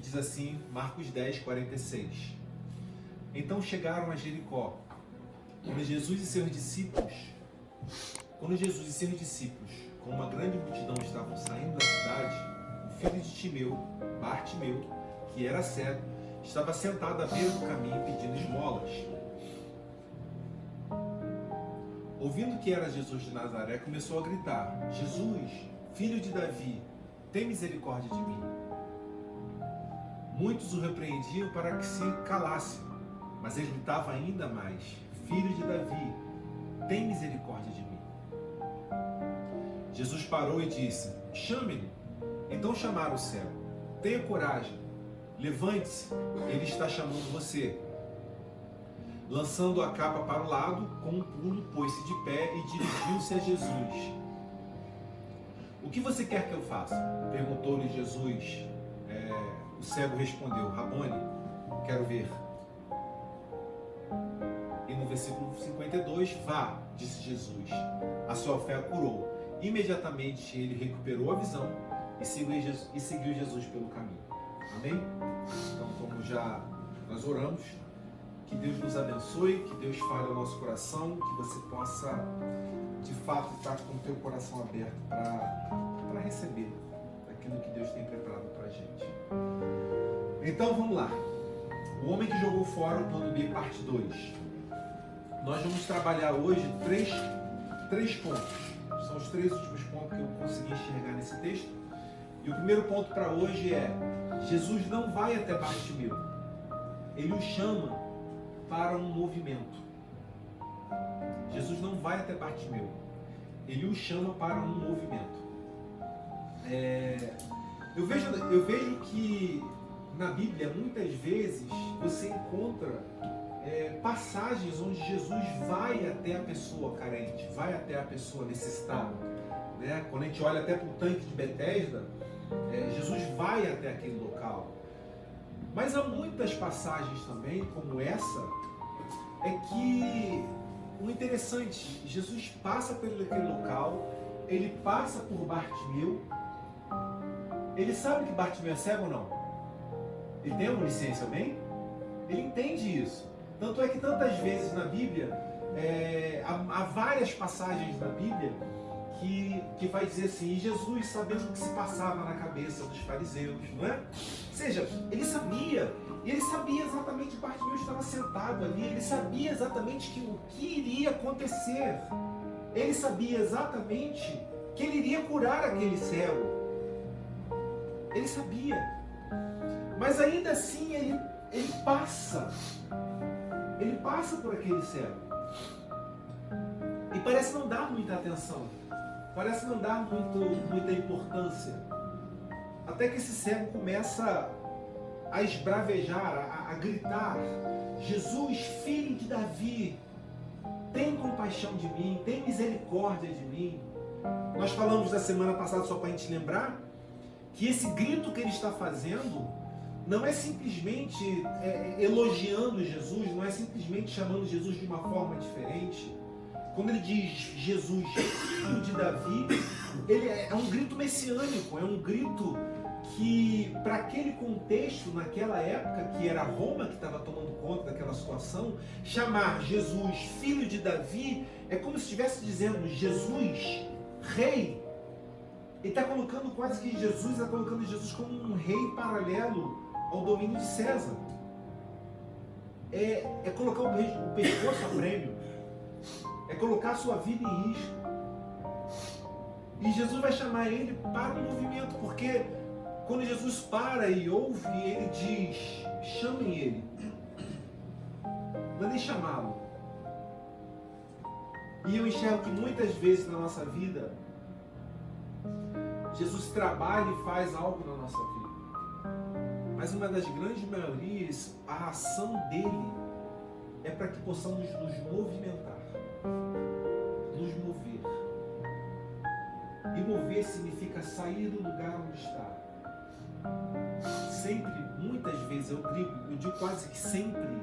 diz assim, Marcos 10, 46. Então chegaram a Jericó. Quando Jesus e seus discípulos, com uma grande multidão, estavam saindo da cidade, o filho de Timeu, Bartimeu, que era cego, estava sentado à beira do caminho pedindo esmolas. Ouvindo que era Jesus de Nazaré, começou a gritar: Jesus, filho de Davi, tem misericórdia de mim. Muitos o repreendiam para que se calasse, mas ele gritava ainda mais: Filho de Davi, tem misericórdia de mim. Jesus parou e disse: Chame-lhe. Então chamaram o cego. Tenha coragem, levante-se, ele está chamando você. Lançando a capa para o lado, com um pulo, pôs-se de pé e dirigiu-se a Jesus. O que você quer que eu faça? Perguntou-lhe Jesus. O cego respondeu: Rabone, quero ver. E no versículo 52, vá, disse Jesus, a sua fé a curou. Imediatamente ele recuperou a visão e seguiu Jesus pelo caminho. Amém? Então, como já nós oramos, que Deus nos abençoe, que Deus fale ao nosso coração, que você possa, de fato, estar com o teu coração aberto para receber aquilo que Deus tem preparado para a gente. Então, vamos lá. O homem que jogou fora o plano B, parte 2. Nós vamos trabalhar hoje três pontos. São os 3 últimos pontos que eu consegui enxergar nesse texto. E o primeiro ponto para hoje é: Jesus não vai até Bartimeu. Ele o chama para um movimento. Jesus não vai até Bartimeu. Ele o chama para um movimento. Eu vejo que na Bíblia, muitas vezes, você encontra passagens onde Jesus vai até a pessoa carente, vai até a pessoa necessitada. Né? Quando a gente olha até para o tanque de Betesda, Jesus vai até aquele local. Mas há muitas passagens também, como essa, que o interessante, Jesus passa por aquele local, ele passa por Bartimeu, ele sabe que Bartimeu é cego ou não? Ele tem uma licença, bem? Ele entende isso. Tanto é que tantas vezes na Bíblia, há várias passagens da Bíblia que vai dizer assim: e Jesus, sabendo o que se passava na cabeça dos fariseus, não é? Ou seja, ele sabia exatamente que Bartimeu estava sentado ali, ele sabia exatamente o que iria acontecer, ele sabia exatamente que ele iria curar aquele cego, ele sabia, mas ainda assim ele passa por aquele cego e parece não dar muita atenção, parece não dar muita importância, até que esse cego começa a esbravejar, a gritar: Jesus, filho de Davi, tem compaixão de mim, tem misericórdia de mim. Nós falamos da semana passada, só para a gente lembrar, que esse grito que ele está fazendo não é simplesmente elogiando Jesus, não é simplesmente chamando Jesus de uma forma diferente. Quando ele diz Jesus, filho de Davi, ele é um grito messiânico, é um grito que, para aquele contexto, naquela época, que era Roma que estava tomando conta daquela situação, chamar Jesus filho de Davi é como se estivesse dizendo Jesus, rei. Ele está colocando quase que Jesus como um rei paralelo ao domínio de César. É colocar o pescoço a prêmio, é colocar a sua vida em risco. E Jesus vai chamar ele para o movimento, porque quando Jesus para e ouve, ele diz: chamem ele. Mandem chamá-lo. E eu enxergo que muitas vezes na nossa vida, Jesus trabalha e faz algo na nossa vida. Mas uma das grandes maiorias, a ação dele é para que possamos nos movimentar, nos mover. E mover significa sair do lugar onde está. Sempre, muitas vezes, eu digo quase que sempre,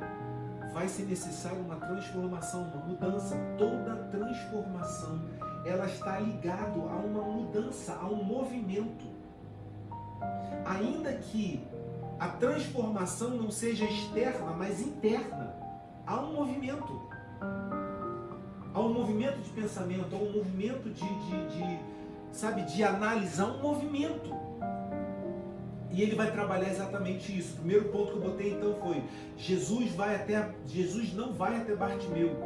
vai ser necessária uma transformação, uma mudança. Toda transformação, ela está ligada a uma mudança, a um movimento. Ainda que a transformação não seja externa, mas interna. Há um movimento. Há um movimento de pensamento, há um movimento de analisar um movimento. E ele vai trabalhar exatamente isso. O primeiro ponto que eu botei então foi: Jesus não vai até Bartimeu.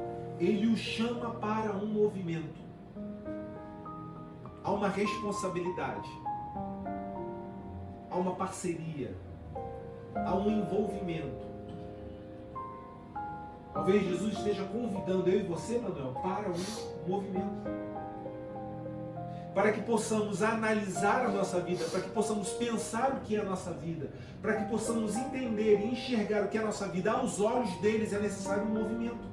Ele o chama para um movimento. Há uma responsabilidade. Há uma parceria. Há um envolvimento. Talvez Jesus esteja convidando eu e você, Manuel, para um movimento. Para que possamos analisar a nossa vida, para que possamos pensar o que é a nossa vida, para que possamos entender e enxergar o que é a nossa vida, aos olhos deles é necessário um movimento.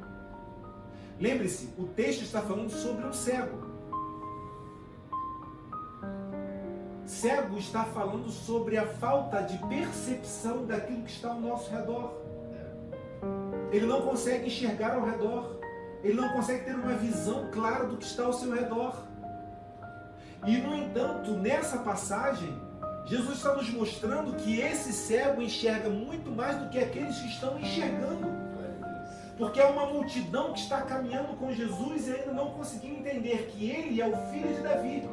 Lembre-se, o texto está falando sobre um cego. Cego está falando sobre a falta de percepção daquilo que está ao nosso redor. Ele não consegue enxergar ao redor. Ele não consegue ter uma visão clara do que está ao seu redor. E, no entanto, nessa passagem, Jesus está nos mostrando que esse cego enxerga muito mais do que aqueles que estão enxergando. Porque é uma multidão que está caminhando com Jesus e ainda não conseguiu entender que ele é o filho de Davi,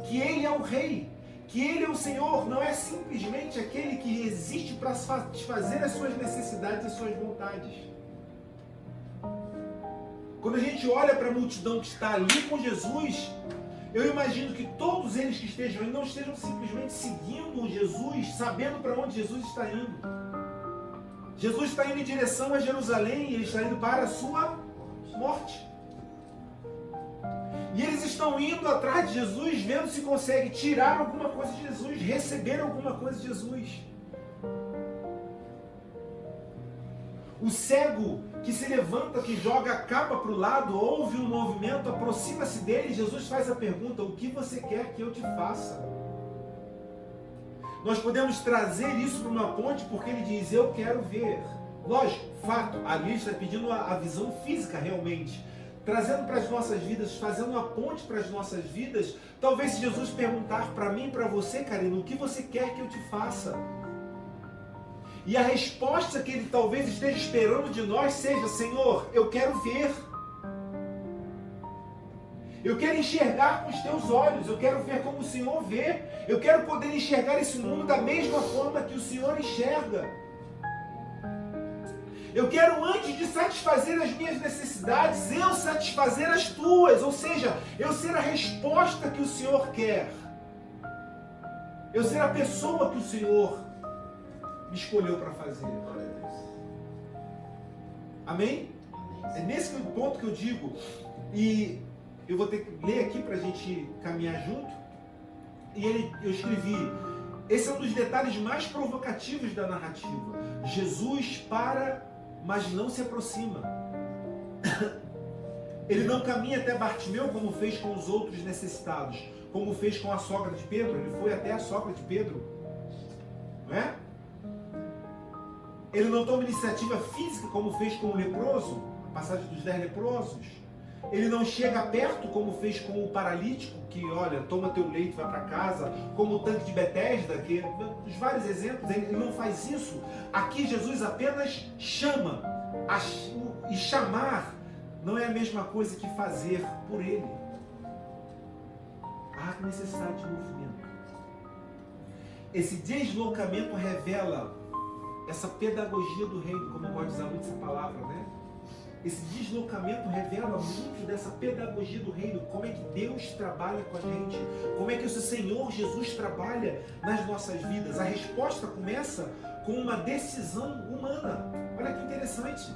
que ele é o rei, que ele é o Senhor, não é simplesmente aquele que existe para satisfazer as suas necessidades e as suas vontades. Quando a gente olha para a multidão que está ali com Jesus, eu imagino que todos eles que estejam aí não estejam simplesmente seguindo Jesus, sabendo para onde Jesus está indo. Jesus está indo em direção a Jerusalém e ele está indo para a sua morte. E eles estão indo atrás de Jesus, vendo se consegue tirar alguma coisa de Jesus, receber alguma coisa de Jesus. O cego que se levanta, que joga a capa para o lado, ouve um movimento, aproxima-se dele, Jesus faz a pergunta: o que você quer que eu te faça? Nós podemos trazer isso para uma ponte porque ele diz: eu quero ver. Lógico, fato, ali ele está pedindo a visão física realmente. Trazendo para as nossas vidas, fazendo uma ponte para as nossas vidas. Talvez se Jesus perguntar para mim e para você, Karina, o que você quer que eu te faça? E a resposta que ele talvez esteja esperando de nós seja: Senhor, eu quero ver. Eu quero enxergar com os teus olhos, eu quero ver como o Senhor vê. Eu quero poder enxergar esse mundo da mesma forma que o Senhor enxerga. Eu quero, antes de satisfazer as minhas necessidades, eu satisfazer as tuas. Ou seja, eu ser a resposta que o Senhor quer. Eu ser a pessoa que o Senhor me escolheu para fazer. Amém? É nesse ponto que eu digo. E eu vou ter que ler aqui para a gente caminhar junto. E eu escrevi: esse é um dos detalhes mais provocativos da narrativa. Jesus para, mas não se aproxima. Ele não caminha até Bartimeu como fez com os outros necessitados, como fez com a sogra de Pedro. Ele foi até a sogra de Pedro, não é? Ele não toma iniciativa física como fez com o leproso, a passagem dos 10 leprosos. Ele não chega perto como fez com o paralítico, que olha, toma teu leito e vai para casa, como o tanque de Betesda, que os vários exemplos, ele não faz isso. Aqui Jesus apenas chama, e chamar não é a mesma coisa que fazer por ele. Há necessidade de movimento. Esse deslocamento revela essa pedagogia do reino, como eu gosto de usar muito essa palavra, né? Esse deslocamento revela muito dessa pedagogia do reino, como é que Deus trabalha com a gente, como é que o Senhor Jesus trabalha nas nossas vidas. A resposta começa com uma decisão humana. Olha que interessante.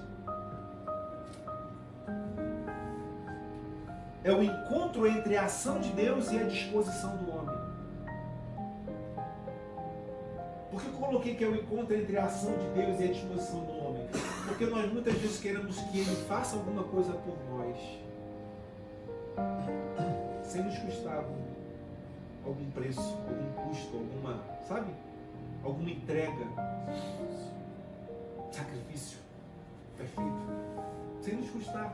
É o encontro entre a ação de Deus e a disposição do homem. Por que eu coloquei que é o encontro entre a ação de Deus e a disposição do homem? Porque nós muitas vezes queremos que Ele faça alguma coisa por nós, sem nos custar algum preço, algum custo, alguma, sabe? Alguma entrega, sacrifício perfeito, sem nos custar.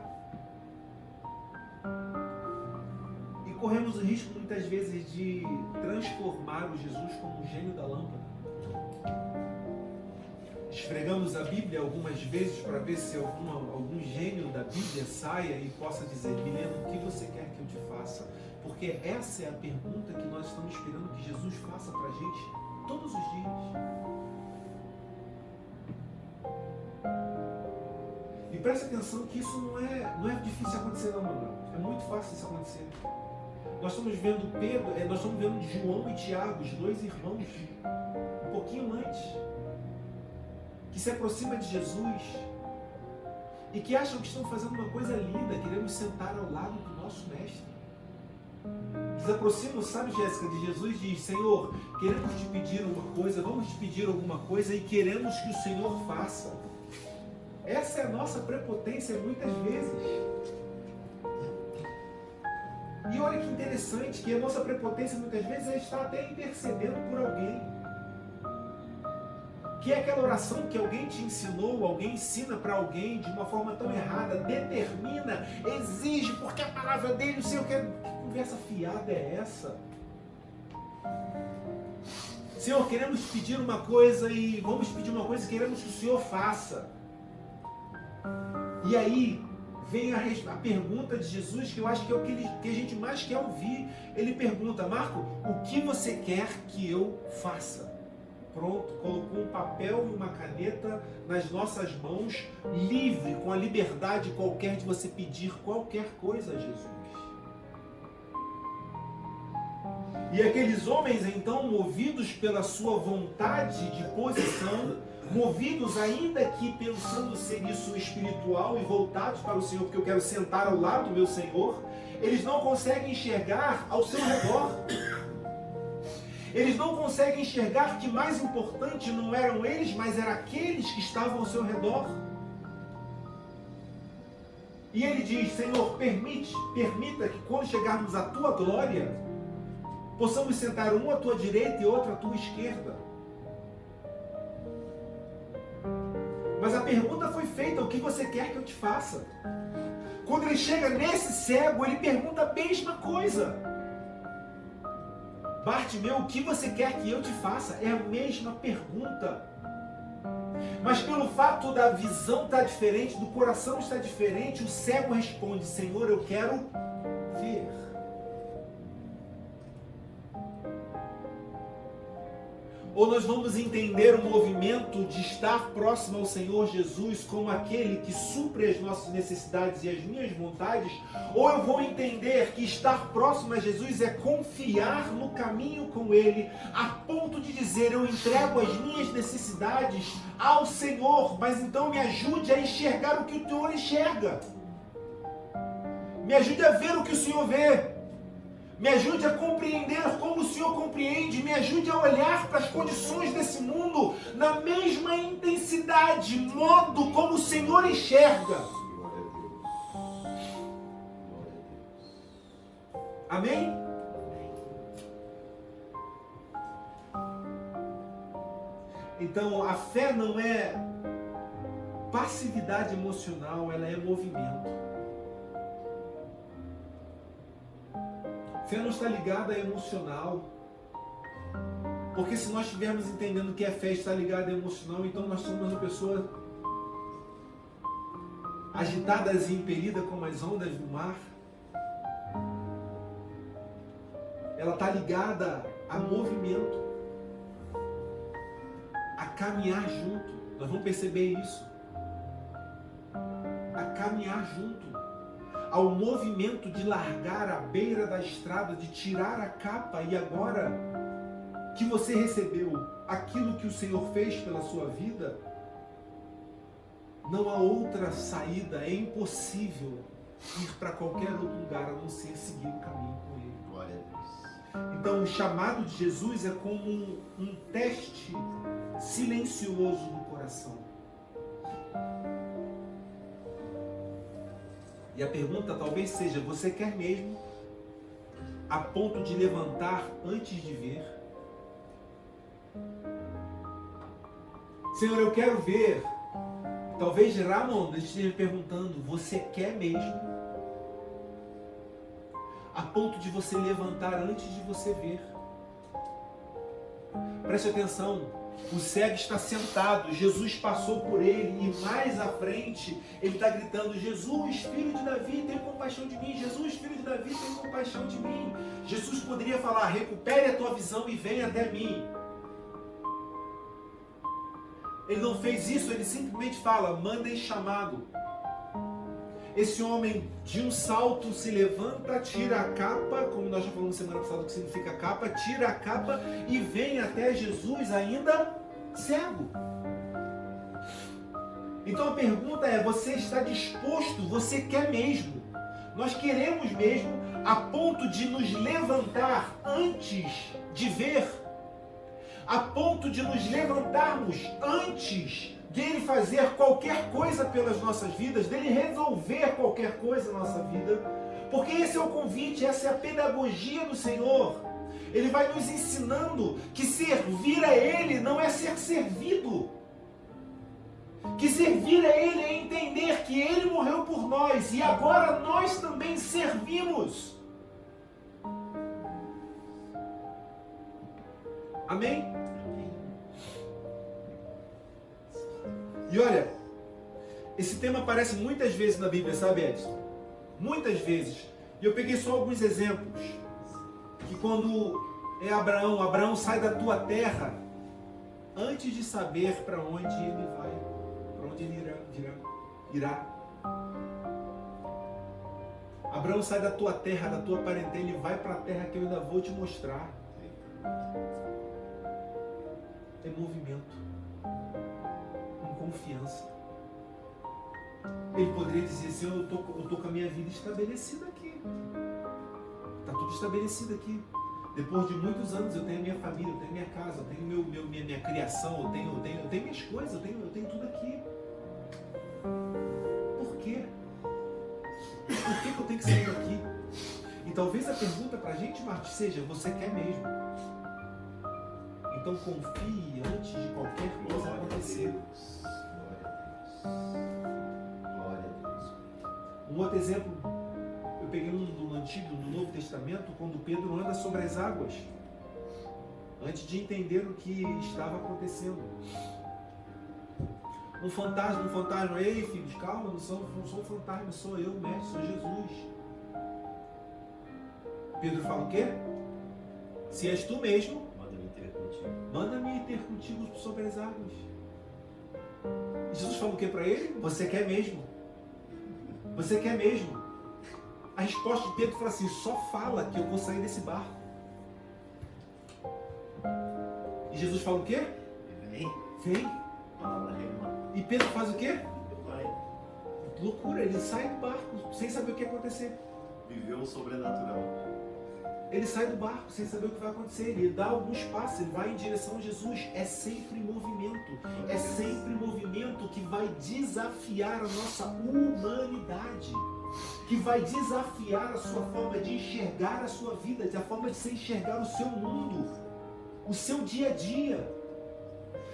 E corremos o risco muitas vezes de transformar o Jesus como um gênio da lâmpada. esfregamos a Bíblia algumas vezes para ver se algum gênio da Bíblia saia e possa dizer: Milena, o que você quer que eu te faça? Porque essa é a pergunta que nós estamos esperando que Jesus faça para a gente todos os dias. E preste atenção que isso não é difícil acontecer não, Manuel. É muito fácil isso acontecer. Nós estamos vendo nós estamos vendo João e Tiago, os dois irmãos, um pouquinho antes, que se aproximam de Jesus e que acham que estão fazendo uma coisa linda, queremos sentar ao lado do nosso mestre. Se aproximam, sabe, Jéssica, de Jesus e diz: Senhor, queremos te pedir uma coisa, vamos te pedir alguma coisa e queremos que o Senhor faça. Essa é a nossa prepotência muitas vezes. E olha que interessante, que a nossa prepotência muitas vezes é estar até intercedendo por alguém. Que é aquela oração que alguém te ensinou, alguém ensina para alguém de uma forma tão errada, determina, exige, porque a palavra dele, o Senhor quer. Que conversa fiada é essa? Senhor, queremos pedir uma coisa e vamos pedir uma coisa e queremos que o Senhor faça. E aí vem a pergunta de Jesus, que eu acho que é o que a gente mais quer ouvir. Ele pergunta: Marco, o que você quer que eu faça? Pronto, colocou um papel e uma caneta nas nossas mãos, livre, com a liberdade qualquer de você pedir qualquer coisa a Jesus. E aqueles homens, então, movidos pela sua vontade de posição, movidos ainda que pensando ser isso espiritual e voltados para o Senhor, porque eu quero sentar ao lado do meu Senhor, eles não conseguem enxergar ao seu redor. Eles não conseguem enxergar que mais importante não eram eles, mas eram aqueles que estavam ao seu redor. E ele diz: Senhor, permita que quando chegarmos à tua glória, possamos sentar um à tua direita e outro à tua esquerda. Mas a pergunta foi feita: o que você quer que eu te faça? Quando ele chega nesse cego, ele pergunta a mesma coisa. Bartimeu, o que você quer que eu te faça? É a mesma pergunta. Mas pelo fato da visão estar diferente, do coração estar diferente, o cego responde: Senhor, eu quero ver. Ou nós vamos entender o movimento de estar próximo ao Senhor Jesus como aquele que supre as nossas necessidades e as minhas vontades, ou eu vou entender que estar próximo a Jesus é confiar no caminho com Ele, a ponto de dizer: eu entrego as minhas necessidades ao Senhor, mas então me ajude a enxergar o que o Senhor enxerga. Me ajude a ver o que o Senhor vê. Me ajude a compreender como o Senhor compreende. Me ajude a olhar para as condições desse mundo na mesma intensidade, modo como o Senhor enxerga. Amém? Então, a fé não é passividade emocional, ela é movimento. Fé não está ligada a emocional. Porque se nós estivermos entendendo que a fé está ligada a emocional, então nós somos uma pessoa agitada e impelida como as ondas do mar. Ela está ligada a movimento, a caminhar junto. Nós vamos perceber isso. A caminhar junto. Ao movimento de largar a beira da estrada, de tirar a capa, e agora que você recebeu aquilo que o Senhor fez pela sua vida, não há outra saída, é impossível ir para qualquer outro lugar a não ser seguir o caminho com Ele. Glória a Deus. Então o chamado de Jesus é como um teste silencioso do coração. E a pergunta talvez seja: você quer mesmo a ponto de levantar antes de ver? Senhor, eu quero ver. Talvez Ramon esteja perguntando: você quer mesmo a ponto de você levantar antes de você ver? Preste atenção, O cego está sentado, Jesus passou por ele e mais à frente ele está gritando: Jesus, filho de Davi, tem compaixão de mim. Jesus, filho de Davi, tem compaixão de mim. Jesus poderia falar: recupere a tua visão e venha até mim. Ele não fez isso, ele simplesmente fala: mandem chamá-lo. Esse homem de um salto se levanta, tira a capa, como nós já falamos semana passada o que significa capa, tira a capa e vem até Jesus ainda cego. Então a pergunta é: você está disposto? Você quer mesmo? Nós queremos mesmo a ponto de nos levantar antes de ver? A ponto de nos levantarmos antes dele fazer qualquer coisa pelas nossas vidas, dele resolver qualquer coisa na nossa vida? Porque esse é o convite, essa é a pedagogia do Senhor. Ele vai nos ensinando que servir a Ele não é ser servido. Que servir a Ele é entender que Ele morreu por nós e agora nós também servimos. Amém? E olha, esse tema aparece muitas vezes na Bíblia, sabe, Edson? Muitas vezes. E eu peguei só alguns exemplos. Que quando é Abraão sai da tua terra, antes de saber para onde ele vai, para onde ele irá. Abraão sai da tua terra, da tua parentela, e vai para a terra que eu ainda vou te mostrar. É movimento, com confiança. Ele poderia dizer assim: eu tô com a minha vida estabelecida aqui. Está tudo estabelecido aqui. Depois de muitos anos eu tenho a minha família, eu tenho minha casa, eu tenho minha criação, eu tenho minhas coisas, eu tenho tudo aqui. Por quê? Por que eu tenho que sair daqui? E talvez a pergunta para a gente, Martim, seja: você quer mesmo? Então confie antes de qualquer coisa acontecer. Glória a Deus. Um outro exemplo, eu peguei no Antigo, no Novo Testamento, quando Pedro anda sobre as águas, antes de entender o que estava acontecendo. Um fantasma, ei filhos, calma, não sou um fantasma, sou eu, mestre, sou Jesus. Pedro fala o quê? Se és tu mesmo, manda-me ter contigo sobre as águas. E Jesus fala o que para ele? Você quer mesmo? Você quer mesmo? A resposta de Pedro fala assim: só fala que eu vou sair desse barco. E Jesus fala o quê? Vem. E Pedro faz o quê? Loucura, ele sai do barco sem saber o que ia acontecer. Viveu o sobrenatural. Ele sai do barco sem saber o que vai acontecer. Ele dá alguns passos, ele vai em direção a Jesus. É sempre movimento. É sempre movimento que vai desafiar a nossa humanidade. Que vai desafiar a sua forma de enxergar a sua vida, a forma de se enxergar o seu mundo, o seu dia a dia.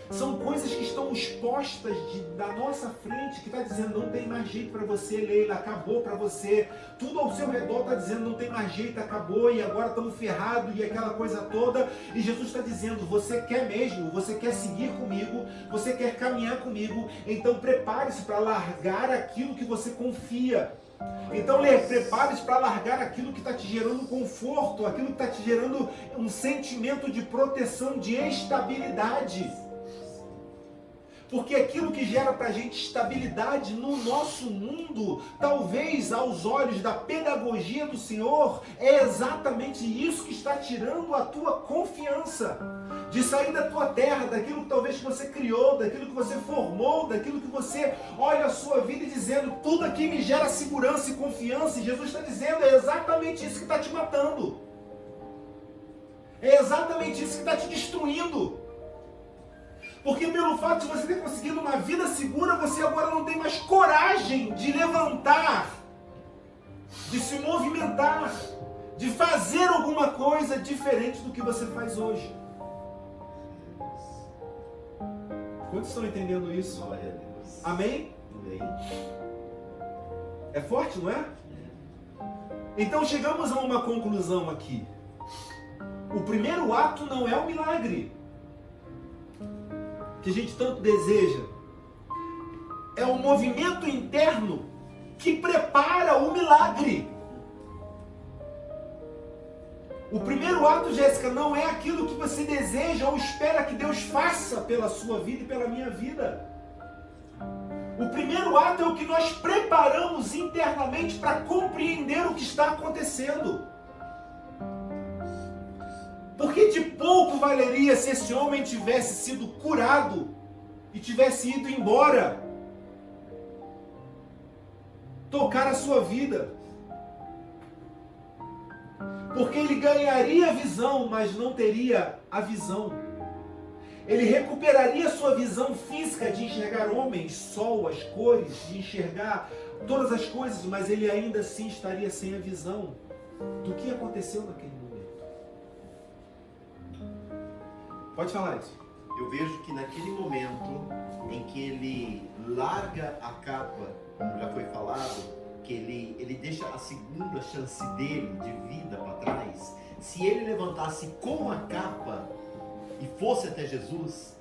São coisas que estão expostas da nossa frente, que está dizendo: não tem mais jeito para você, Leila, acabou para você. Tudo ao seu redor está dizendo: não tem mais jeito, acabou, e agora estamos ferrados, e aquela coisa toda. E Jesus está dizendo: você quer mesmo, você quer seguir comigo, você quer caminhar comigo, então prepare-se para largar aquilo que você confia. Então prepare-se para largar aquilo que está te gerando conforto, aquilo que está te gerando um sentimento de proteção, de estabilidade. Porque aquilo que gera para a gente estabilidade no nosso mundo, talvez aos olhos da pedagogia do Senhor, é exatamente isso que está tirando a tua confiança. De sair da tua terra, daquilo que talvez que você criou, daquilo que você formou, daquilo que você olha a sua vida e dizendo: tudo aqui me gera segurança e confiança. E Jesus está dizendo: é exatamente isso que está te matando. É exatamente isso que está te destruindo. Porque pelo fato de você ter conseguido uma vida segura, você agora não tem mais coragem de levantar, de se movimentar, de fazer alguma coisa diferente do que você faz hoje. Quantos estão entendendo isso? Glória a Deus. Amém? Amém. É forte, não é? Então chegamos a uma conclusão aqui. O primeiro ato não é o milagre. que a gente tanto deseja, é o movimento interno que prepara o milagre. O primeiro ato, Jéssica, não é aquilo que você deseja ou espera que Deus faça pela sua vida e pela minha vida. O primeiro ato é o que nós preparamos internamente para compreender o que está acontecendo. Porque de pouco valeria se esse homem tivesse sido curado e tivesse ido embora, tocar a sua vida. Porque ele ganharia a visão, mas não teria a visão. Ele recuperaria a sua visão física de enxergar homens, sol, as cores, de enxergar todas as coisas, mas ele ainda assim estaria sem a visão do que aconteceu naquele momento. Pode falar isso. Eu vejo que naquele momento em que ele larga a capa, como já foi falado, que ele deixa a segunda chance dele de vida para trás, se ele levantasse com a capa e fosse até Jesus,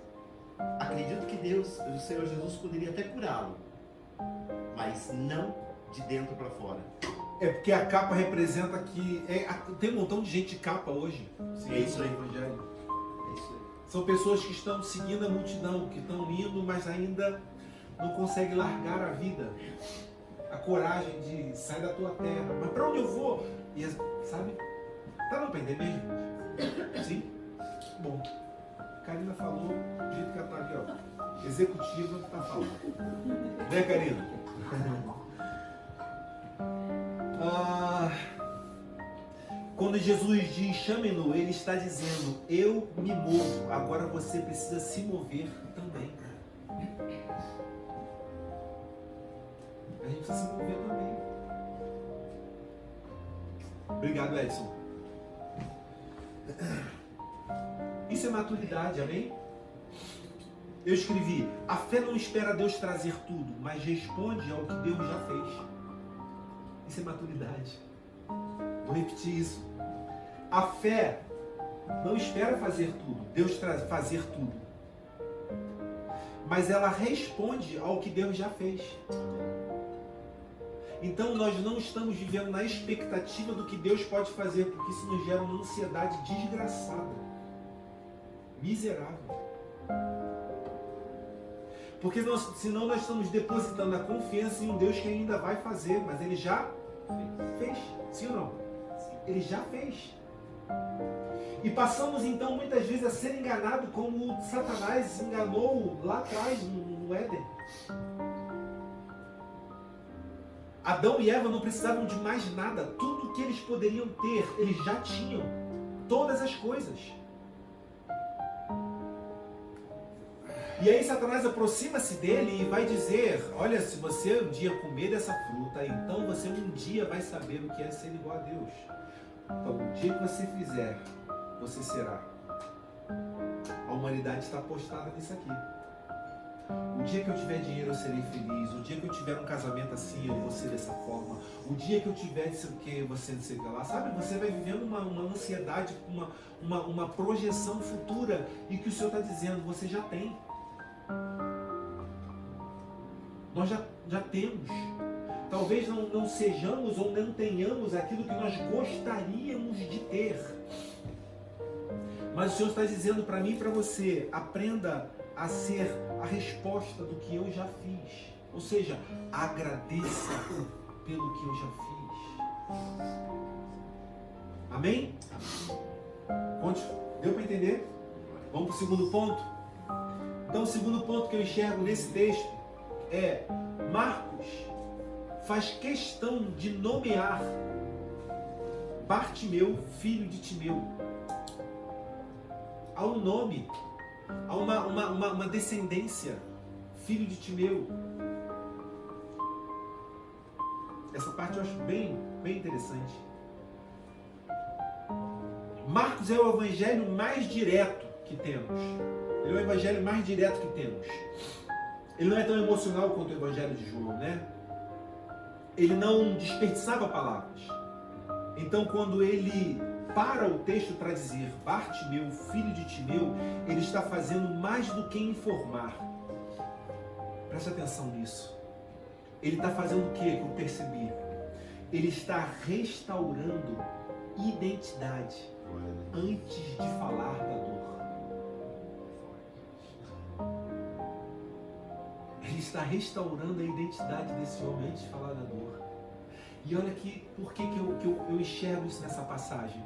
acredito que Deus, o Senhor Jesus, poderia até curá-lo, mas não de dentro para fora. É porque a capa representa que... tem um montão de gente de capa hoje. É isso aí. Evangelho. É isso aí. São pessoas que estão seguindo a multidão, que estão indo, mas ainda não conseguem largar a vida. A coragem de sair da tua terra. Mas para onde eu vou? E, sabe? Tá dando para entender, gente? Sim? Bom. Karina falou do jeito que ela tá aqui, ó. Executiva tá falando. Né, Karina? Quando Jesus diz chame-no, ele está dizendo eu me movo, agora você precisa se mover também. A gente precisa se mover também. Obrigado, Edson. Isso é maturidade, amém? Eu escrevi, a fé não espera Deus trazer tudo, mas responde ao que Deus já fez. Isso é maturidade. Vou repetir isso. A fé não espera fazer tudo, Deus fazer tudo. Mas ela responde ao que Deus já fez. Então nós não estamos vivendo na expectativa do que Deus pode fazer, porque isso nos gera uma ansiedade desgraçada, miserável. Porque senão nós estamos depositando a confiança em um Deus que ainda vai fazer, mas Ele já fez. Sim ou não? Ele já fez. E passamos então muitas vezes a ser enganados como Satanás enganou lá atrás no Éden. Adão e Eva não precisavam de mais nada. Tudo que eles poderiam ter, eles já tinham. Todas as coisas. E aí Satanás aproxima-se dele e vai dizer, olha, se você um dia comer dessa fruta, então você um dia vai saber o que é ser igual a Deus. Então, o dia que você fizer, você será. A humanidade está apostada nisso aqui. O dia que eu tiver dinheiro, eu serei feliz. O dia que eu tiver um casamento assim, eu vou ser dessa forma. O dia que eu tiver não sei o que, você não sei o que lá. Sabe, você vai vivendo uma ansiedade, uma projeção futura e que o Senhor está dizendo, você já tem. Nós já temos. Talvez não sejamos ou não tenhamos aquilo que nós gostaríamos de ter. Mas o Senhor está dizendo para mim e para você, aprenda a ser a resposta do que eu já fiz. Ou seja, agradeça pelo que eu já fiz. Amém? Deu para entender? Vamos para o segundo ponto? Então o segundo ponto que eu enxergo nesse texto é Marcos faz questão de nomear Bartimeu, filho de Timeu. Há um nome, há uma descendência, filho de Timeu. Essa parte eu acho bem interessante. Marcos é o evangelho mais direto que temos. Ele é o evangelho mais direto que temos. Ele não é tão emocional quanto o evangelho de João, né? Ele não desperdiçava palavras. Então, quando ele para o texto para dizer Bartimeu, filho de Timeu, ele está fazendo mais do que informar. Preste atenção nisso. Ele está fazendo o que eu percebi? Ele está restaurando identidade antes de falar da dor. Ele está restaurando a identidade desse homem antes de falar da dor. E olha aqui, por que eu enxergo isso nessa passagem?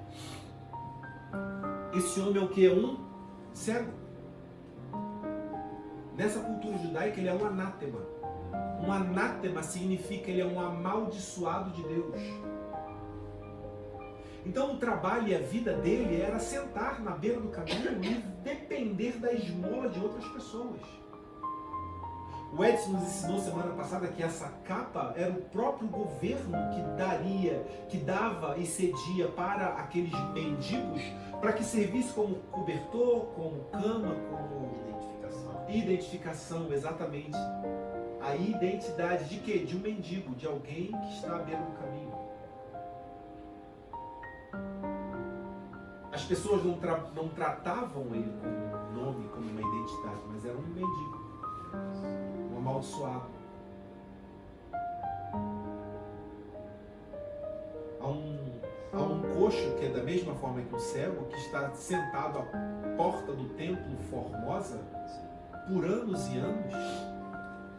Esse homem é o que? É um cego. Nessa cultura judaica ele é um anátema. Um anátema significa ele é um amaldiçoado de Deus. Então o trabalho e a vida dele era sentar na beira do caminho e depender da esmola de outras pessoas. O Edson nos ensinou semana passada que essa capa era o próprio governo que dava e cedia para aqueles mendigos para que servisse como cobertor, como cama, como identificação, exatamente. A identidade de quê? De um mendigo, de alguém que está à beira do caminho. As pessoas não tratavam ele como um nome, como uma identidade, mas era um mendigo. Um amaldiçoado. Há um coxo que é da mesma forma que um cego, que está sentado à porta do templo Formosa por anos e anos,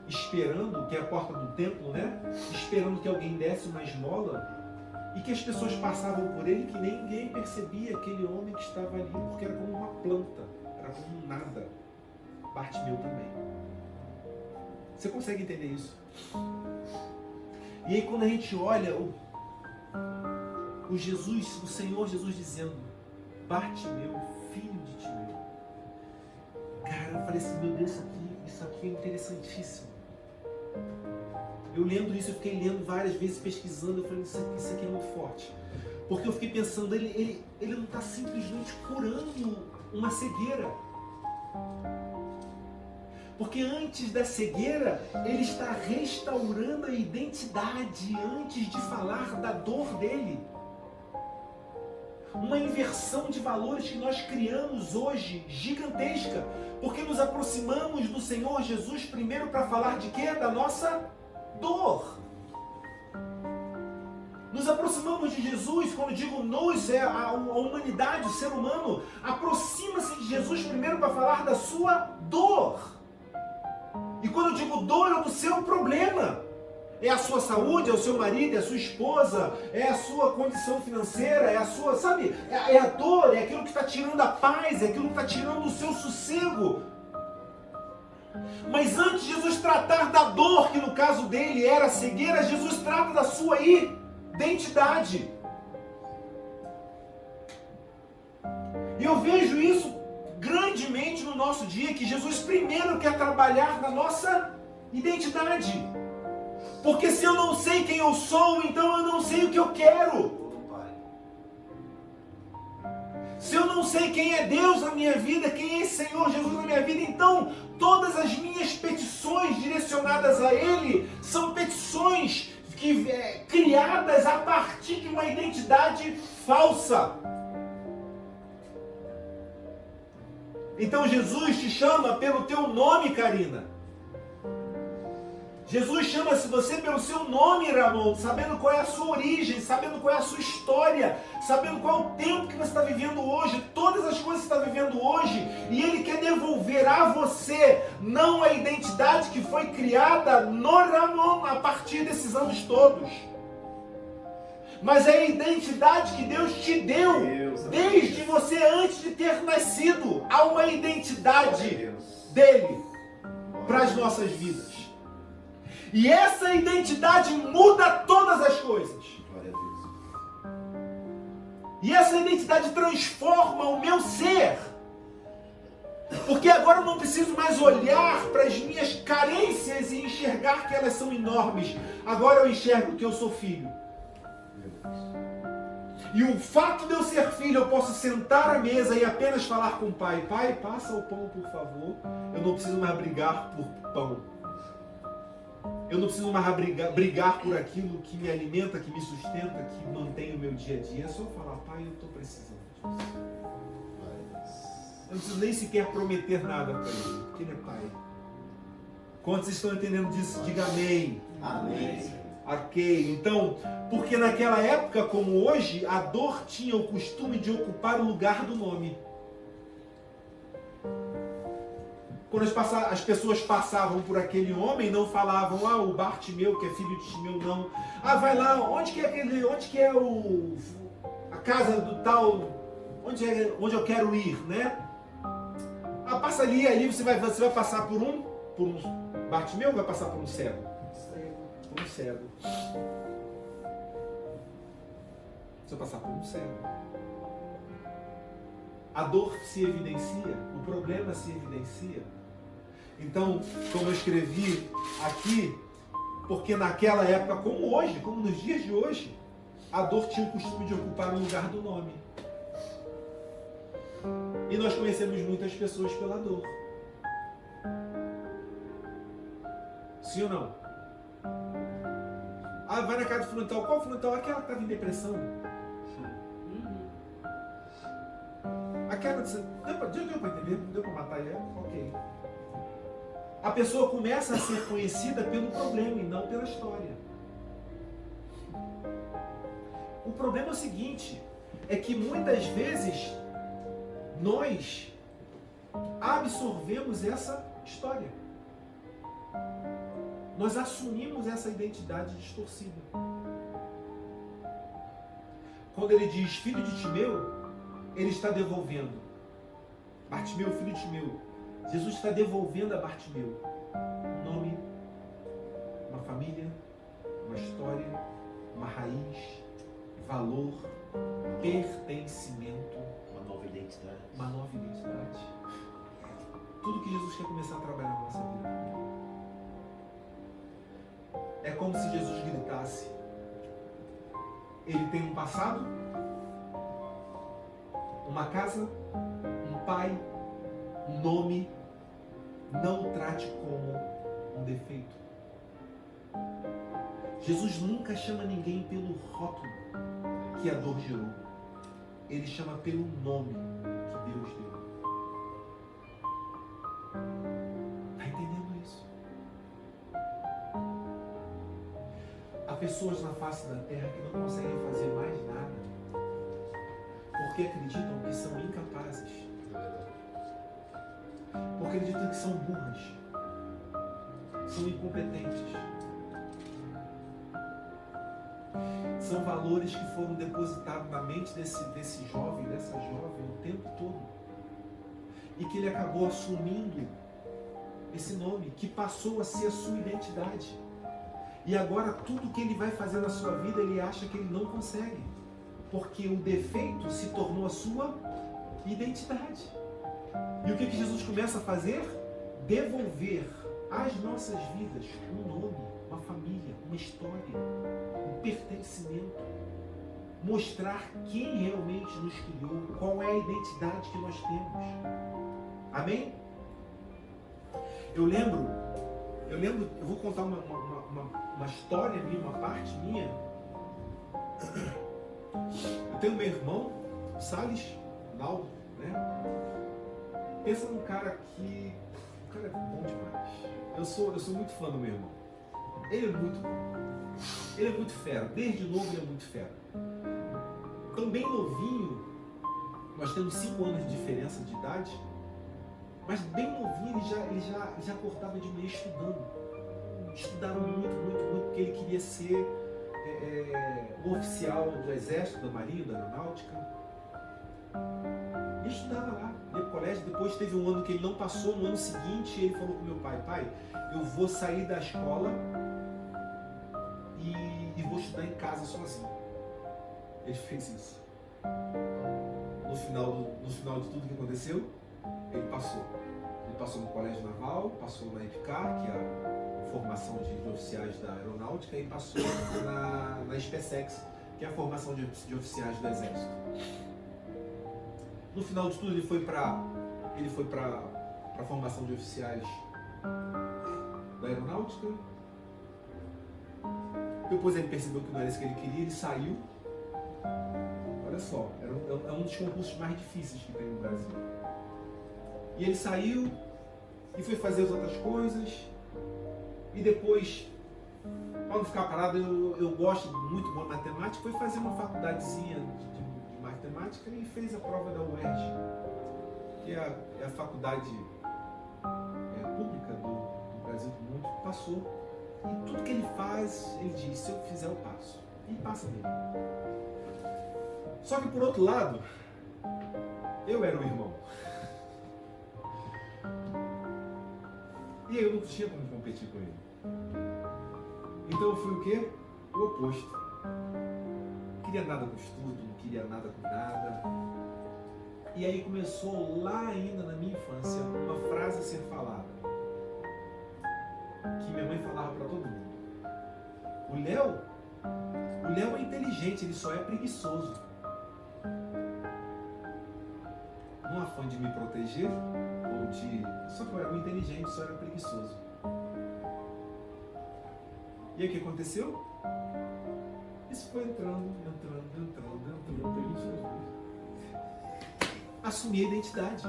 esperando, que é a porta do templo, né? Esperando que alguém desse uma esmola, e que as pessoas passavam por ele que nem ninguém percebia aquele homem que estava ali, porque era como uma planta, era como um nada. Bartimeu também. Você consegue entender isso? E aí quando a gente olha o Senhor Jesus dizendo, Bartimeu, filho de Timeu. Cara, eu falei assim, meu Deus, isso aqui é interessantíssimo. Eu lendo isso, eu fiquei lendo várias vezes, pesquisando, eu falei, isso aqui é muito forte. Porque eu fiquei pensando, ele não está simplesmente curando uma cegueira. Porque antes da cegueira, ele está restaurando a identidade antes de falar da dor dele. Uma inversão de valores que nós criamos hoje, gigantesca, porque nos aproximamos do Senhor Jesus primeiro para falar de quê? Da nossa dor. Nos aproximamos de Jesus, quando digo nós, é a humanidade, o ser humano, aproxima-se de Jesus primeiro para falar da sua dor. E quando eu digo dor, é do seu problema. É a sua saúde, é o seu marido, é a sua esposa, é a sua condição financeira, é a sua, sabe? É a dor, é aquilo que está tirando a paz, é aquilo que está tirando o seu sossego. Mas antes de Jesus tratar da dor, que no caso dele era a cegueira, Jesus trata da sua identidade. E eu vejo isso grandemente no nosso dia, que Jesus primeiro quer trabalhar na nossa identidade. Porque se eu não sei quem eu sou, então eu não sei o que eu quero. Se eu não sei quem é Deus na minha vida, quem é esse Senhor Jesus na minha vida, então todas as minhas petições direcionadas a Ele são petições criadas a partir de uma identidade falsa. Então Jesus te chama pelo teu nome, Karina. Jesus chama-se você pelo seu nome, Ramon, sabendo qual é a sua origem, sabendo qual é a sua história, sabendo qual é o tempo que você está vivendo hoje, todas as coisas que você está vivendo hoje, e Ele quer devolver a você, não a identidade que foi criada no Ramon a partir desses anos todos, mas é a identidade que Deus te deu, desde você antes de ter nascido. Há uma identidade dele para as nossas vidas. E essa identidade muda todas as coisas. E essa identidade transforma o meu ser. Porque agora eu não preciso mais olhar para as minhas carências e enxergar que elas são enormes. Agora eu enxergo que eu sou filho. E o fato de eu ser filho, eu posso sentar à mesa e apenas falar com o pai. Pai, passa o pão, por favor. Eu não preciso mais brigar por pão. Eu não preciso mais brigar por aquilo que me alimenta, que me sustenta, que mantém o meu dia a dia. É só falar, pai, eu estou precisando disso. Eu não preciso nem sequer prometer nada para ele, porque ele é pai. Quantos estão entendendo disso? Diga amém. Amém. Ok, então, porque naquela época, como hoje, a dor tinha o costume de ocupar o lugar do nome. Quando as pessoas passavam por aquele homem, não falavam, o Bartimeu, que é filho de Timeu, não. Vai lá, onde que é a casa do tal, onde eu quero ir, né? Passa ali você vai passar por um Bartimeu ou vai passar por um cego? Por um cego. Você vai passar por um cego. A dor se evidencia, o problema se evidencia. Então, como eu escrevi aqui, porque naquela época, como hoje, como nos dias de hoje, a dor tinha o costume de ocupar o lugar do nome. E nós conhecemos muitas pessoas pela dor. Sim ou não? Vai na casa do fulano tal. Qual fulano tal? Aquela que estava em depressão. Aquela que deu para entender? Deu para matar ela? Ok. A pessoa começa a ser conhecida pelo problema e não pela história. O problema é o seguinte, é que muitas vezes nós absorvemos essa história. Nós assumimos essa identidade distorcida. Quando ele diz filho de Timeu, ele está devolvendo. Bartimeu, filho de Timeu. Jesus está devolvendo a Bartimeu um nome, uma família, uma história, uma raiz, valor, pertencimento. Uma nova identidade. Uma nova identidade. Tudo que Jesus quer começar a trabalhar na nossa vida. É como se Jesus gritasse. Ele tem um passado, uma casa, um pai, um nome. Não o trate como um defeito. Jesus nunca chama ninguém pelo rótulo que a dor gerou. Ele chama pelo nome que Deus deu. Está entendendo isso? Há pessoas na face da terra que não conseguem fazer mais nada porque acreditam que são incapazes. Porque acreditam que são burras, são incompetentes. São valores que foram depositados na mente desse jovem, dessa jovem, o tempo todo. E que ele acabou assumindo esse nome, que passou a ser a sua identidade. E agora tudo que ele vai fazer na sua vida, ele acha que ele não consegue. Porque o defeito se tornou a sua identidade. E o que Jesus começa a fazer? Devolver às nossas vidas um nome, uma família, uma história, um pertencimento. Mostrar quem realmente nos criou, qual é a identidade que nós temos. Amém? Eu lembro, eu vou contar uma história minha, uma parte minha. Eu tenho meu irmão, Salles, Naldo, né? Pensa num cara que... O cara é bom demais. Eu sou muito fã do meu irmão. Ele é muito bom. Ele é muito fera. Desde novo ele é muito fera. Também novinho, nós temos 5 anos de diferença de idade, mas bem novinho ele já acordava de manhã estudando. Estudava muito, porque ele queria ser um oficial do Exército, da Marinha, da Aeronáutica. E estudava lá, ia pro colégio. Depois teve um ano que ele não passou. No ano seguinte ele falou pro meu pai: pai, eu vou sair da escola e vou estudar em casa sozinho. Ele fez isso. No final de tudo que aconteceu, ele passou. Ele passou no Colégio Naval, passou na EPICAR, que é a formação de oficiais da Aeronáutica, e passou na SpaceX, que é a formação de oficiais do Exército. No final de tudo, ele foi para a formação de oficiais da Aeronáutica, Depois ele percebeu que não era isso que ele queria, ele saiu. Olha só, é um dos concursos mais difíceis que tem no Brasil. E ele saiu e foi fazer as outras coisas. E depois, para não ficar parado, eu gosto muito de matemática, foi fazer uma faculdadezinha de matemática e fez a prova da UERJ, que é a faculdade pública do Brasil do mundo. Passou. E tudo que ele faz, ele diz, se eu fizer eu passo. E passa dele. Só que por outro lado, eu era o irmão. E aí eu não tinha como competir com ele. Então eu fui o quê? O oposto. Não queria nada com estudo, não queria nada com nada. E aí começou lá ainda na minha infância uma frase a ser falada. Que minha mãe falava para todo mundo. O Léo é inteligente, ele só é preguiçoso. Num afã de me proteger, ou de... Só que eu era um inteligente, só era preguiçoso. E aí o que aconteceu? Isso foi entrando. Assumi a identidade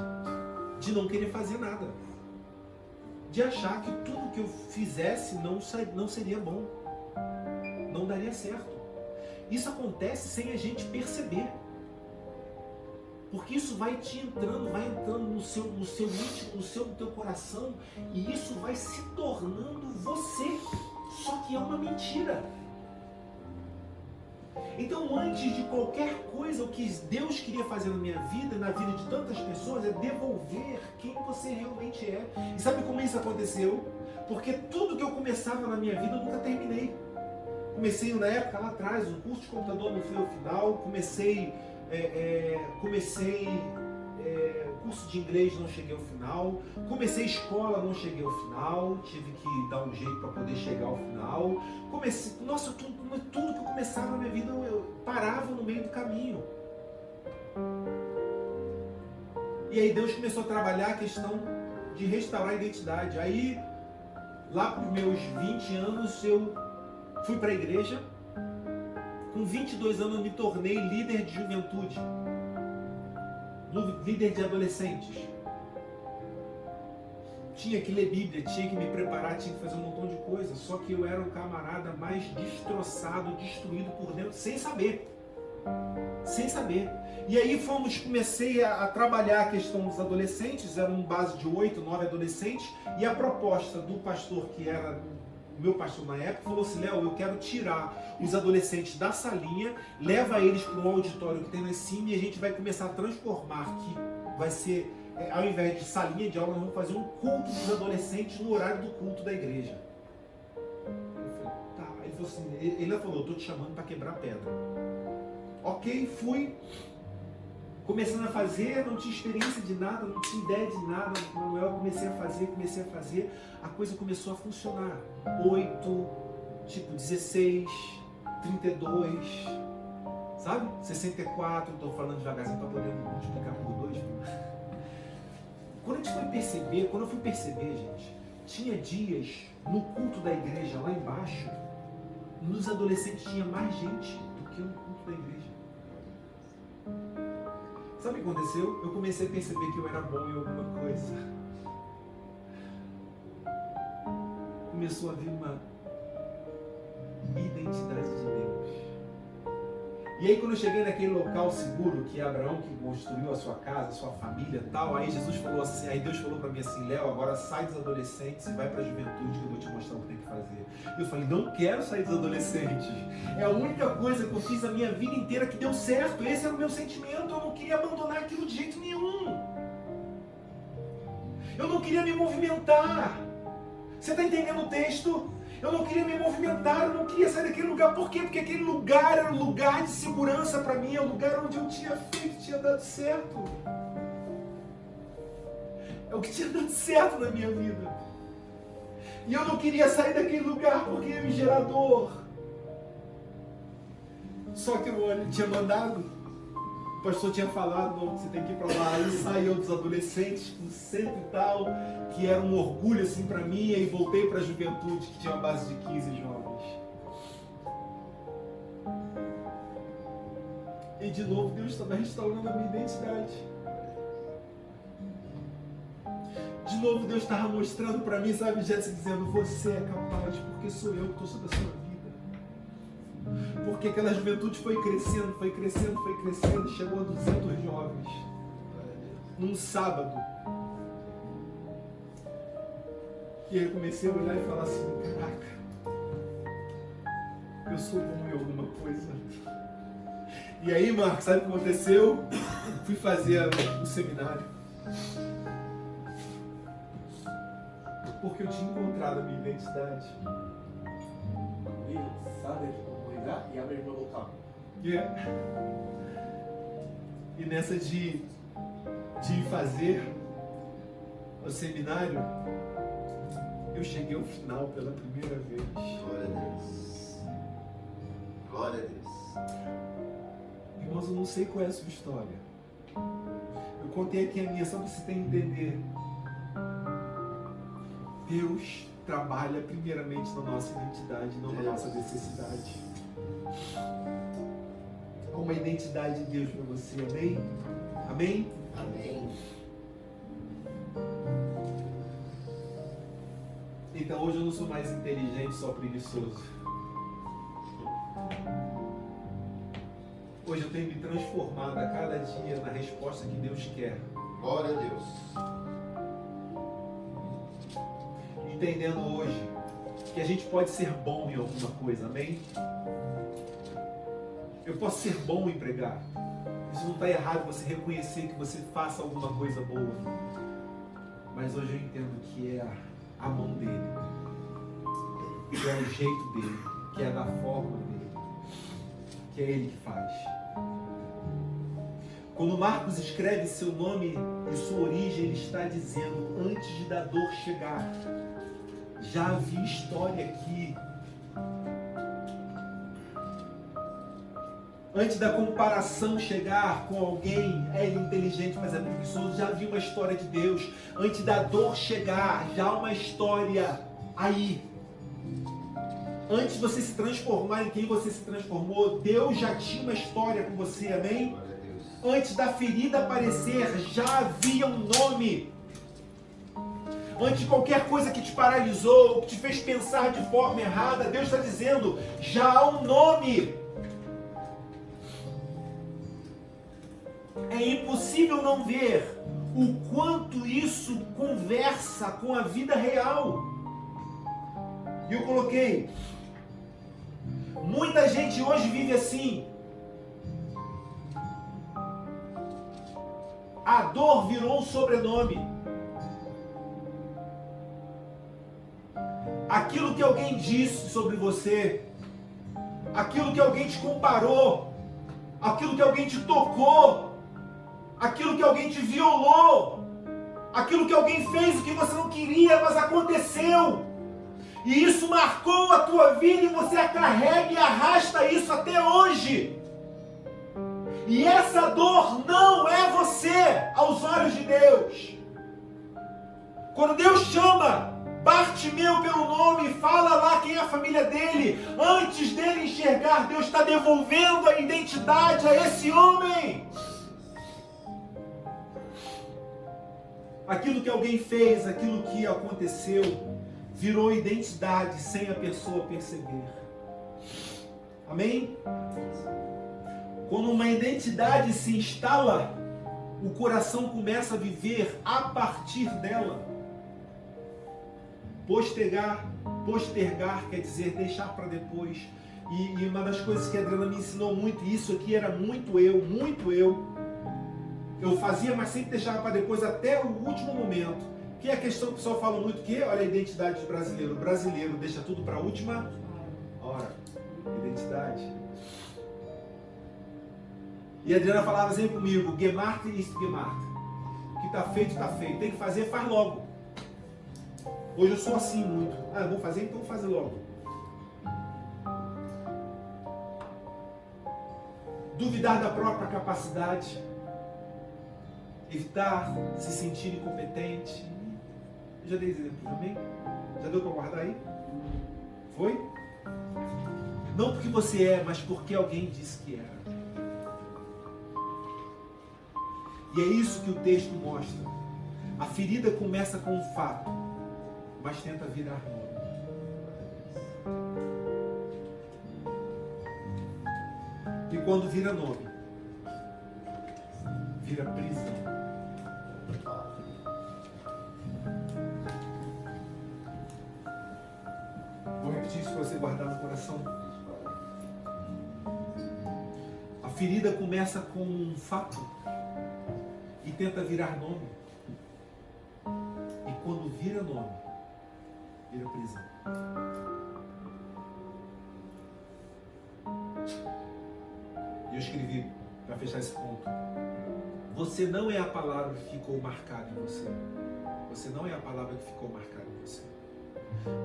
de não querer fazer nada. De achar que tudo que eu fizesse não seria bom. Não daria certo. Isso acontece sem a gente perceber. Porque isso vai entrando no seu íntimo, no teu coração, e isso vai se tornando você. Só que é uma mentira. Então, antes de qualquer coisa, o que Deus queria fazer na minha vida, na vida de tantas pessoas, é devolver quem você realmente é. E sabe como isso aconteceu? Porque tudo que eu começava na minha vida, eu nunca terminei. Comecei na época lá atrás, o curso de computador não foi ao final, comecei curso de inglês, não cheguei ao final, comecei escola, não cheguei ao final, tive que dar um jeito para poder chegar ao final. Tudo que eu começava na minha vida, eu parava no meio do caminho. E aí Deus começou a trabalhar a questão de restaurar a identidade. Aí, lá para os meus 20 anos, eu fui para a igreja. Com 22 anos eu me tornei líder de juventude, líder de adolescentes. Tinha que ler Bíblia, tinha que me preparar, tinha que fazer um montão de coisa. Só que eu era o camarada mais destroçado, destruído por dentro, sem saber. Sem saber. E aí comecei a trabalhar a questão dos adolescentes, era um base de 8, 9 adolescentes, e a proposta do pastor, que era o meu pastor na época, falou assim: Léo, eu quero tirar os adolescentes da salinha, leva eles para um auditório que tem lá em cima e a gente vai começar a transformar, que vai ser, ao invés de salinha de aula, nós vamos fazer um culto dos adolescentes no horário do culto da igreja. Eu falei, tá. Ele falou assim, ele falou, eu tô te chamando para quebrar pedra. Ok, fui. Começando a fazer, não tinha experiência de nada, não tinha ideia de nada, Manuel, comecei a fazer, a coisa começou a funcionar. 8, tipo 16, 32, sabe? 64, estou falando devagarzinho para poder multiplicar por 2. Quando eu fui perceber, gente, tinha dias no culto da igreja lá embaixo, nos adolescentes tinha mais gente do que no culto da igreja. Sabe o que aconteceu? Eu comecei a perceber que eu era bom em alguma coisa. Começou a vir uma identidade de Deus. E aí quando eu cheguei naquele local seguro, que é Abraão que construiu a sua casa, a sua família e tal, aí Jesus falou assim, aí Deus falou para mim assim, Léo, agora sai dos adolescentes e vai para a juventude que eu vou te mostrar o que tem que fazer. Eu falei, não quero sair dos adolescentes. É a única coisa que eu fiz a minha vida inteira que deu certo. Esse era o meu sentimento, eu não queria abandonar aquilo de jeito nenhum. Eu não queria me movimentar. Você está entendendo o texto? Eu não queria me movimentar, eu não queria sair daquele lugar. Por quê? Porque aquele lugar era um lugar de segurança para mim, é um lugar onde eu tinha feito, tinha dado certo. É o que tinha dado certo na minha vida. E eu não queria sair daquele lugar porque ia me gerar dor. Só que ele tinha mandado, o pastor tinha falado, não, você tem que ir para lá. Aí saiu dos adolescentes com 100 e tal, que era um orgulho assim para mim, e voltei para a juventude, que tinha uma base de 15 jovens. E de novo Deus estava restaurando a minha identidade. De novo Deus estava mostrando para mim, sabe, Jéssica, dizendo, você é capaz, porque sou eu que estou sobre a sua vida. Porque aquela juventude foi crescendo, foi crescendo, foi crescendo, chegou a 200 jovens. Num sábado. E aí eu comecei a olhar e falar assim, caraca, eu sou bom em alguma coisa. E aí, Marcos, sabe o que aconteceu? Fui fazer o seminário. Porque eu tinha encontrado a minha identidade. E nessa de fazer o seminário, eu cheguei ao final pela primeira vez. Glória a Deus. Glória a Deus. Irmãos, eu não sei qual é a sua história. Eu contei aqui a minha só para você ter entender. Deus trabalha primeiramente na nossa identidade, não na nossa necessidade. Há uma identidade de Deus para você, amém? Amém? Amém. Então hoje eu não sou mais inteligente, só preguiçoso. Hoje eu tenho me transformado a cada dia na resposta que Deus quer. Glória a Deus. Entendendo hoje que a gente pode ser bom em alguma coisa, amém? Eu posso ser bom em pregar. Isso não está errado, você reconhecer que você faça alguma coisa boa. Mas hoje eu entendo que é a mão dele, que é o jeito dele, que é da forma dele, que é ele que faz. Quando Marcos escreve seu nome e sua origem, ele está dizendo, antes da dor chegar, já havia história aqui. Antes da comparação chegar com alguém, ele é inteligente, mas é preguiçoso, já havia uma história de Deus. Antes da dor chegar, já há uma história aí. Antes de você se transformar em quem você se transformou, Deus já tinha uma história com você, amém? Antes da ferida aparecer, já havia um nome. Antes de qualquer coisa que te paralisou, que te fez pensar de forma errada, Deus está dizendo, já há um nome. É impossível não ver o quanto isso conversa com a vida real. E eu coloquei, muita gente hoje vive assim. A dor virou um sobrenome. Aquilo que alguém disse sobre você, aquilo que alguém te comparou, aquilo que alguém te tocou, aquilo que alguém te violou, aquilo que alguém fez o que você não queria, mas aconteceu. E isso marcou a tua vida e você a carrega e arrasta isso até hoje. E essa dor não é você aos olhos de Deus. Quando Deus chama Bartimeu pelo nome e fala lá quem é a família dele, antes dele enxergar, Deus está devolvendo a identidade a esse homem. Aquilo que alguém fez, aquilo que aconteceu, virou identidade sem a pessoa perceber. Amém? Quando uma identidade se instala, o coração começa a viver a partir dela. Postergar quer dizer deixar para depois. E uma das coisas que a Adriana me ensinou muito, e isso aqui era muito eu. Eu fazia, mas sempre deixava para depois até o último momento. Que é a questão que o pessoal fala muito, que olha a identidade do brasileiro. O brasileiro deixa tudo para a última hora. Identidade. E a Adriana falava sempre comigo, Gemacht ist gemacht. O que está feito, está feito. Tem que fazer, faz logo. Hoje eu sou assim muito. Eu vou fazer, então vou fazer logo. Duvidar da própria capacidade. Evitar se sentir incompetente. Eu já dei exemplo, amém? Já deu para guardar aí? Foi? Não porque você é, mas porque alguém disse que era. E é isso que o texto mostra. A ferida começa com um fato, mas tenta virar nome. E quando vira nome, vira prisão. Vou repetir isso para você guardar no coração. A ferida começa com um fato e tenta virar nome. E quando vira nome, vira prisão. E eu escrevi, para fechar esse ponto: você não é a palavra que ficou marcada em você. Você não é a palavra que ficou marcada em você.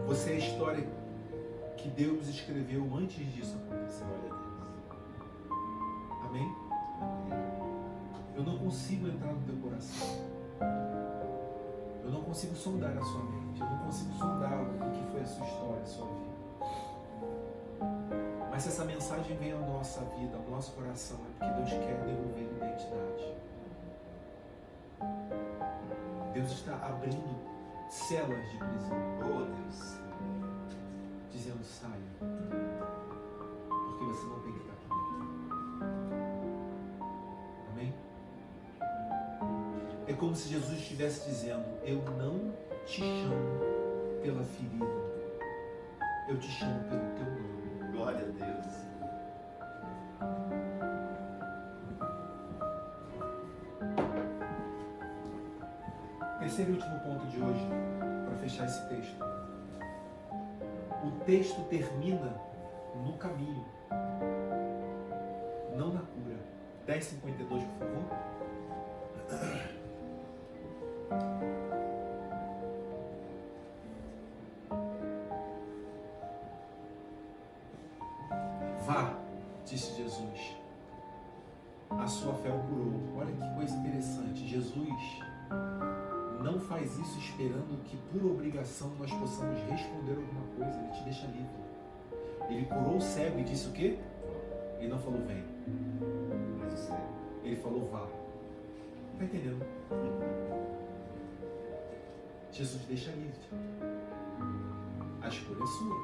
Você é a história que Deus escreveu antes disso acontecer. Olha a Deus. Amém? Eu não consigo entrar no teu coração. Eu não consigo sondar a sua mente. Eu não consigo sondar o que foi a sua história, a sua vida. Mas se essa mensagem vem à nossa vida, ao nosso coração, é porque Deus quer devolver identidade. Deus está abrindo celas de prisão. Oh, Deus. Dizendo: saia, porque você não tem que estar aqui dentro. Amém? É como se Jesus estivesse dizendo: eu não te chamo pela ferida, eu te chamo pelo teu nome. Glória a Deus. Terceiro e último ponto de hoje, para fechar esse texto. O texto termina no caminho, não na cura. 10:52, por favor. Vá, disse Jesus. A sua fé o curou. Olha que coisa interessante. Jesus não faz isso esperando que por obrigação nós possamos responder alguma coisa. Ele te deixa livre. Ele curou o cego e disse o quê? Ele não falou vem. Ele falou vá. Está entendendo? Jesus deixa livre. A escolha é sua.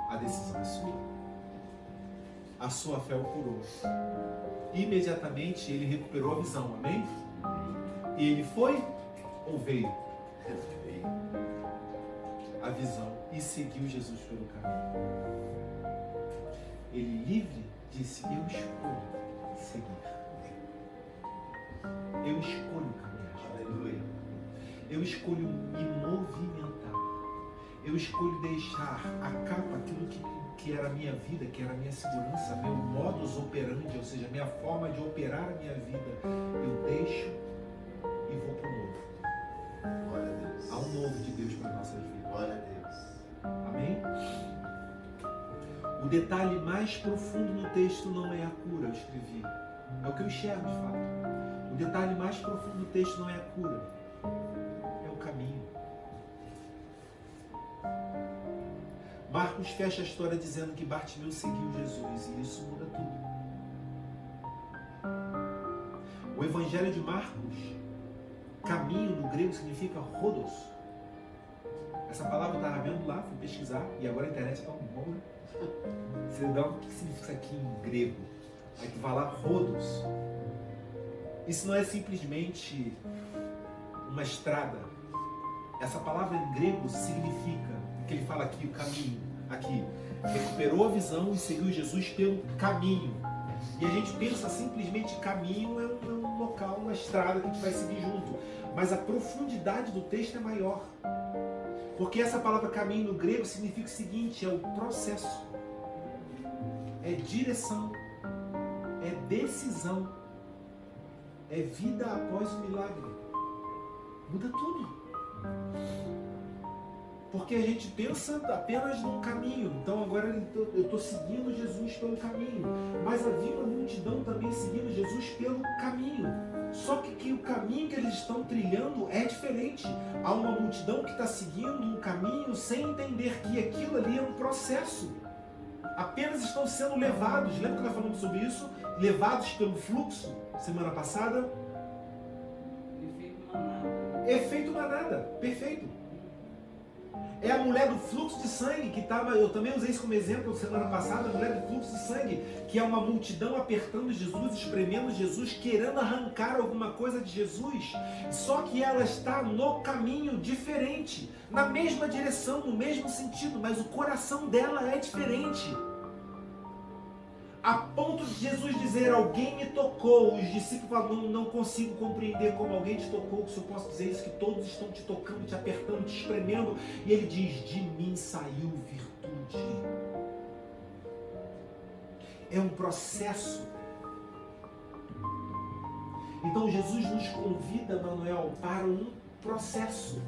A decisão é sua. A sua fé o curou. Imediatamente ele recuperou a visão. Amém? E ele foi ou veio? A visão e seguiu Jesus pelo caminho. Ele livre disse: eu escolho seguir. Eu escolho caminhar. Aleluia. Eu escolho me movimentar. Eu escolho deixar a capa, aquilo que era a minha vida, que era a minha segurança, meu modus operandi, ou seja, a minha forma de operar a minha vida. Eu deixo e vou para o novo. Glória a Deus. Há um novo de Deus para as nossas vidas. Glória a Deus. Amém? O detalhe mais profundo no texto não é a cura, eu escrevi. É o que eu enxergo de fato. O detalhe mais profundo do texto não é a cura, é o caminho. Marcos fecha a história dizendo que Bartimeu seguiu Jesus, e isso muda tudo. O Evangelho de Marcos, caminho no grego significa rodos. Essa palavra eu estava vendo lá, fui pesquisar, e agora a internet está um bom, né? Você dá o que significa isso aqui em grego? Aí tu vai lá, rodos. Isso não é simplesmente uma estrada. Essa palavra em grego significa, que ele fala aqui, o caminho, aqui, recuperou a visão e seguiu Jesus pelo caminho. E a gente pensa simplesmente caminho é um local, uma estrada que a gente vai seguir junto. Mas a profundidade do texto é maior. Porque essa palavra caminho no grego significa o seguinte: é o processo, é direção, é decisão, é vida após o milagre. Muda tudo. Porque a gente pensa apenas num caminho. Então agora eu estou seguindo Jesus pelo caminho. Mas havia uma multidão também seguindo Jesus pelo caminho. Só que o caminho que eles estão trilhando é diferente. Há uma multidão que está seguindo um caminho sem entender que aquilo ali é um processo. Apenas estão sendo levados. Lembra que nós falamos sobre isso? Levados pelo fluxo, semana passada? Efeito manada, perfeito. É a mulher do fluxo de sangue que estava, eu também usei isso como exemplo semana passada, a mulher do fluxo de sangue, que é uma multidão apertando Jesus, espremendo Jesus, querendo arrancar alguma coisa de Jesus, só que ela está no caminho diferente, na mesma direção, no mesmo sentido, mas o coração dela é diferente. A ponto de Jesus dizer, alguém me tocou. Os discípulos falam, não consigo compreender como alguém te tocou. Se eu posso dizer isso, que todos estão te tocando, te apertando, te espremendo. E ele diz, de mim saiu virtude. É um processo. Então Jesus nos convida, Manuel, para um processo.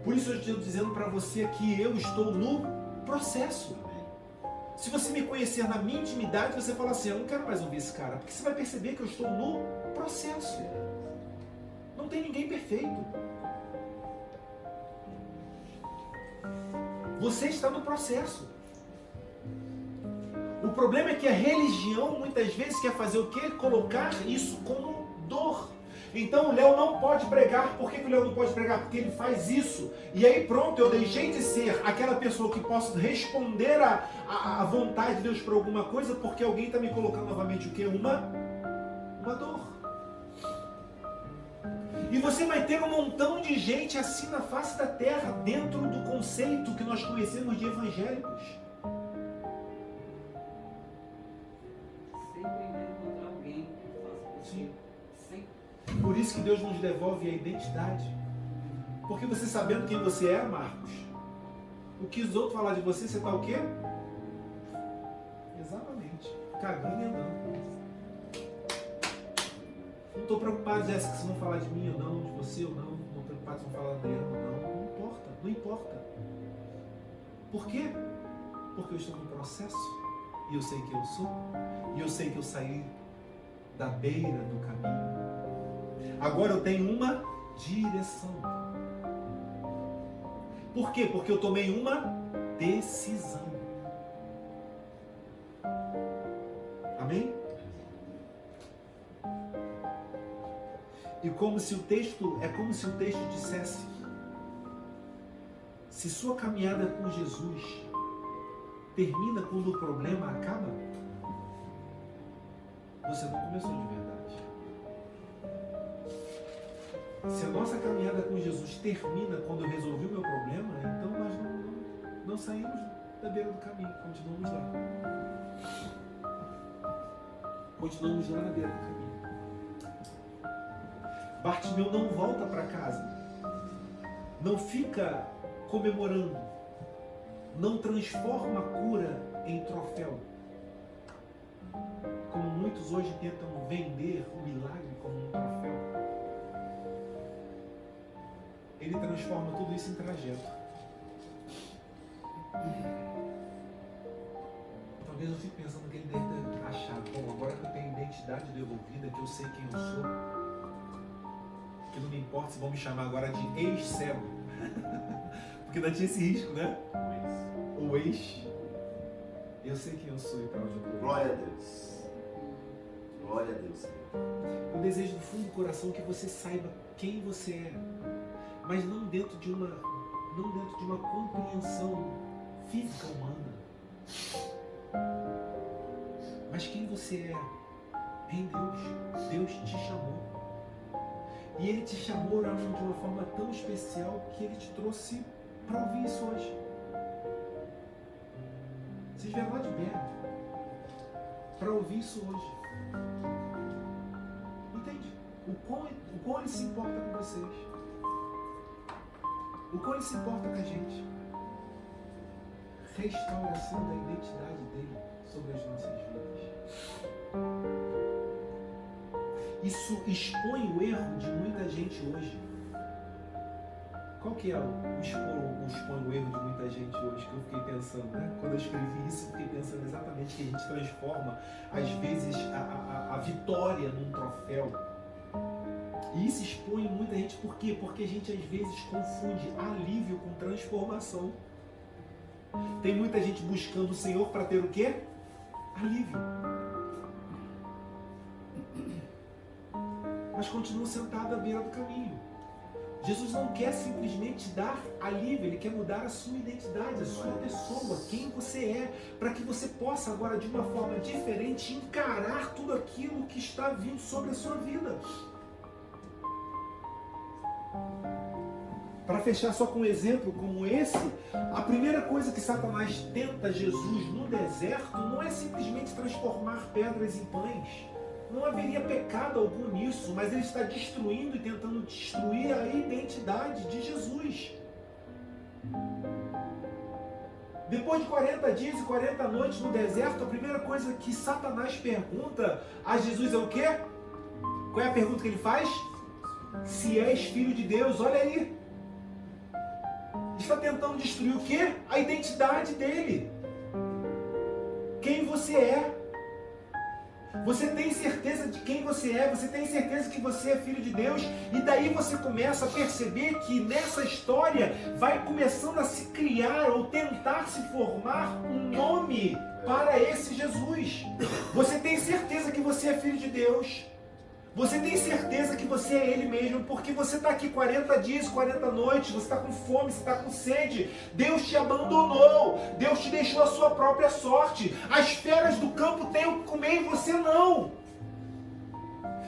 Por isso eu estou dizendo para você que eu estou no processo. Se você me conhecer na minha intimidade, você fala assim, eu não quero mais ouvir esse cara, porque você vai perceber que eu estou no processo. Não tem ninguém perfeito. Você está no processo. O problema é que a religião muitas vezes quer fazer o quê? Colocar isso como dor. Então o Léo não pode pregar. Por que o Léo não pode pregar? Porque ele faz isso. E aí pronto, eu deixei de ser aquela pessoa que posso responder à vontade de Deus por alguma coisa, porque alguém está me colocando novamente o quê? Uma dor. E você vai ter um montão de gente assim na face da terra, dentro do conceito que nós conhecemos de evangélicos. Sempre vai encontrar alguém que faça isso. Sim. Sempre. Por isso que Deus nos devolve a identidade. Porque você sabendo quem você é, Marcos, o que os outros falar de você, você está o quê? Exatamente. Cagando e andando. Não estou preocupado, Jéssica, se vão falar de mim ou não, de você ou não. Não estou preocupado se vão falar da Adriana ou não. Não importa, não importa. Por quê? Porque eu estou no processo. E eu sei quem eu sou. E eu sei que eu saí da beira do caminho. Agora eu tenho uma direção. Por quê? Porque eu tomei uma decisão. Amém? E como se o texto dissesse: se sua caminhada com Jesus termina quando o problema acaba, você não começou de verdade. Se a nossa caminhada com Jesus termina quando eu resolvi o meu problema, então nós não saímos da beira do caminho, continuamos lá. Continuamos lá na beira do caminho. Bartimeu não volta para casa, não fica comemorando, não transforma a cura em troféu, como muitos hoje tentam vender o milagre como um troféu. Ele transforma tudo isso em trajeto. Talvez eu fique pensando que ele deve ter achado, bom, agora que eu tenho identidade devolvida, que eu sei quem eu sou, que não me importa se vão me chamar agora de ex-cego, porque ainda tinha esse risco, né? O ex. Eu sei quem eu sou e para onde eu estou. Glória a Deus. Glória a Deus. Eu desejo do fundo do coração que você saiba quem você é, mas não dentro de uma compreensão física humana, mas quem você é em Deus. Deus te chamou. E Ele te chamou de uma forma tão especial que Ele te trouxe para ouvir isso hoje. Vocês vieram lá de Berna para ouvir isso hoje. Entende? O quão Ele se importa com vocês. O quão Ele se importa com a gente. Restauração da identidade dEle sobre as nossas vidas. Isso expõe o erro de muita gente hoje. Qual que é o expõe o erro de muita gente hoje? Que eu fiquei pensando, né? Quando eu escrevi isso, eu fiquei pensando exatamente que a gente transforma, às vezes, a vitória num troféu. E isso expõe muita gente. Por quê? Porque a gente, às vezes, confunde alívio com transformação. Tem muita gente buscando o Senhor para ter o quê? Alívio. mas continuam sentados à beira do caminho. Jesus não quer simplesmente dar alívio, Ele quer mudar a sua identidade, a sua pessoa, quem você é, para que você possa agora, de uma forma diferente, encarar tudo aquilo que está vindo sobre a sua vida. Para fechar só com um exemplo como esse, a primeira coisa que Satanás tenta Jesus no deserto não é simplesmente transformar pedras em pães. Não haveria pecado algum nisso, mas ele está destruindo e tentando destruir a identidade de Jesus. Depois de 40 dias e 40 noites no deserto, a primeira coisa que Satanás pergunta a Jesus é o quê? Qual é a pergunta que ele faz? Se és filho de Deus, olha aí. Está tentando destruir o quê? A identidade dele. Quem você é. Você tem certeza de quem você é, você tem certeza que você é filho de Deus, e daí você começa a perceber que nessa história vai começando a se criar ou tentar se formar um nome para esse Jesus. Você tem certeza que você é filho de Deus. Você tem certeza que você é Ele mesmo, porque você está aqui 40 dias, 40 noites, você está com fome, você está com sede. Deus te abandonou, Deus te deixou a sua própria sorte. As feras do campo têm o que comer e você não.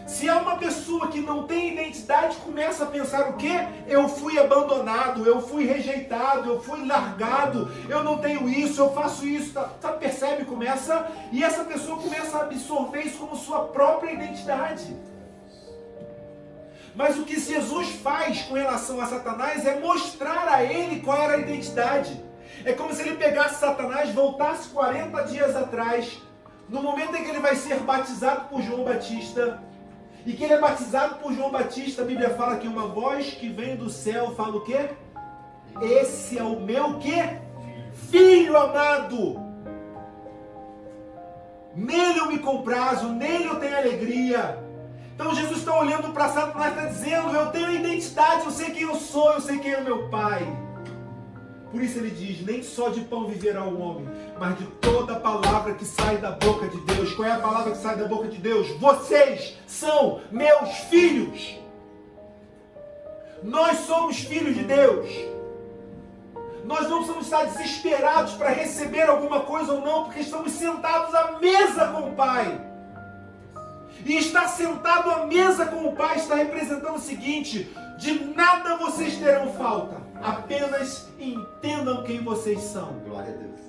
Se há uma pessoa que não tem identidade, começa a pensar o quê? Eu fui abandonado, eu fui rejeitado, eu fui largado, eu não tenho isso, eu faço isso, tá, percebe? Começa, e essa pessoa começa a absorver isso como sua própria identidade. Mas o que Jesus faz com relação a Satanás é mostrar a ele qual era a identidade. É como se ele pegasse Satanás, voltasse 40 dias atrás, no momento em que ele vai ser batizado por João Batista, e que ele é batizado por João Batista, a Bíblia fala que uma voz que vem do céu fala o quê? Esse é o meu quê? Filho amado! Nele eu me comprazo, nele eu tenho alegria. Então Jesus está olhando para Satanás e está dizendo, eu tenho identidade, eu sei quem eu sou, eu sei quem é o meu Pai. Por isso ele diz, nem só de pão viverá o homem, mas de toda a palavra que sai da boca de Deus. Qual é a palavra que sai da boca de Deus? Vocês são meus filhos. Nós somos filhos de Deus. Nós não precisamos estar desesperados para receber alguma coisa ou não, porque estamos sentados à mesa com o Pai. E estar sentado à mesa com o Pai está representando o seguinte, de nada vocês terão falta, apenas entendam quem vocês são. Glória a Deus.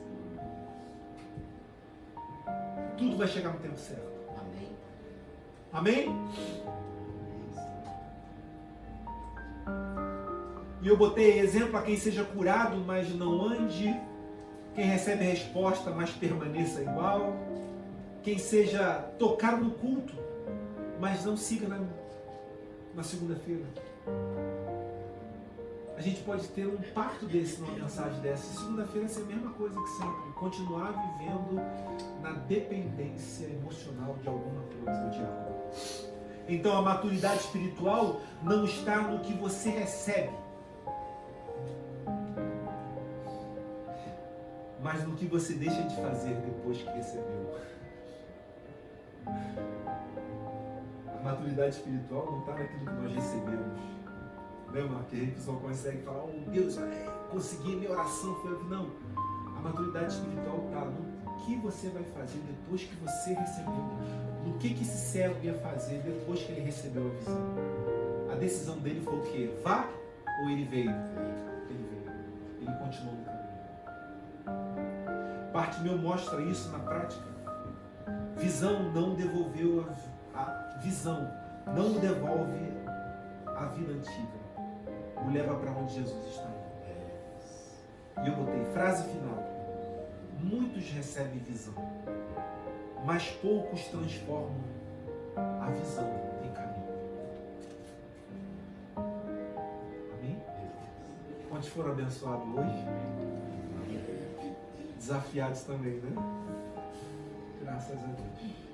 Tudo vai chegar no tempo certo. Amém. Amém? E eu botei exemplo a quem seja curado, mas não ande. Quem recebe resposta, mas permaneça igual. Quem seja tocado no culto, mas não siga na segunda-feira. A gente pode ter um pacto desse numa mensagem dessa. Segunda-feira é a mesma coisa que sempre. Continuar vivendo na dependência emocional de alguma coisa ou de algo. Então a maturidade espiritual não está no que você recebe, mas no que você deixa de fazer depois que recebeu. A maturidade espiritual não está naquilo que nós recebemos. Lembra que a gente só consegue falar, oh Deus, consegui, minha oração foi... Não. A maturidade espiritual está no que você vai fazer depois que você recebeu. No que esse cego ia fazer depois que ele recebeu a visão. A decisão dele foi o quê? Vá ou ele veio? Ele veio. Ele continuou no caminho. Bartimeu mostra isso na prática. Visão não devolveu a visão, não devolve a vida antiga. O leva para onde Jesus está indo. E eu botei frase final. Muitos recebem visão, mas poucos transformam a visão em caminho. Amém? Quantos foram abençoados hoje? Desafiados também, né? Graças a Deus.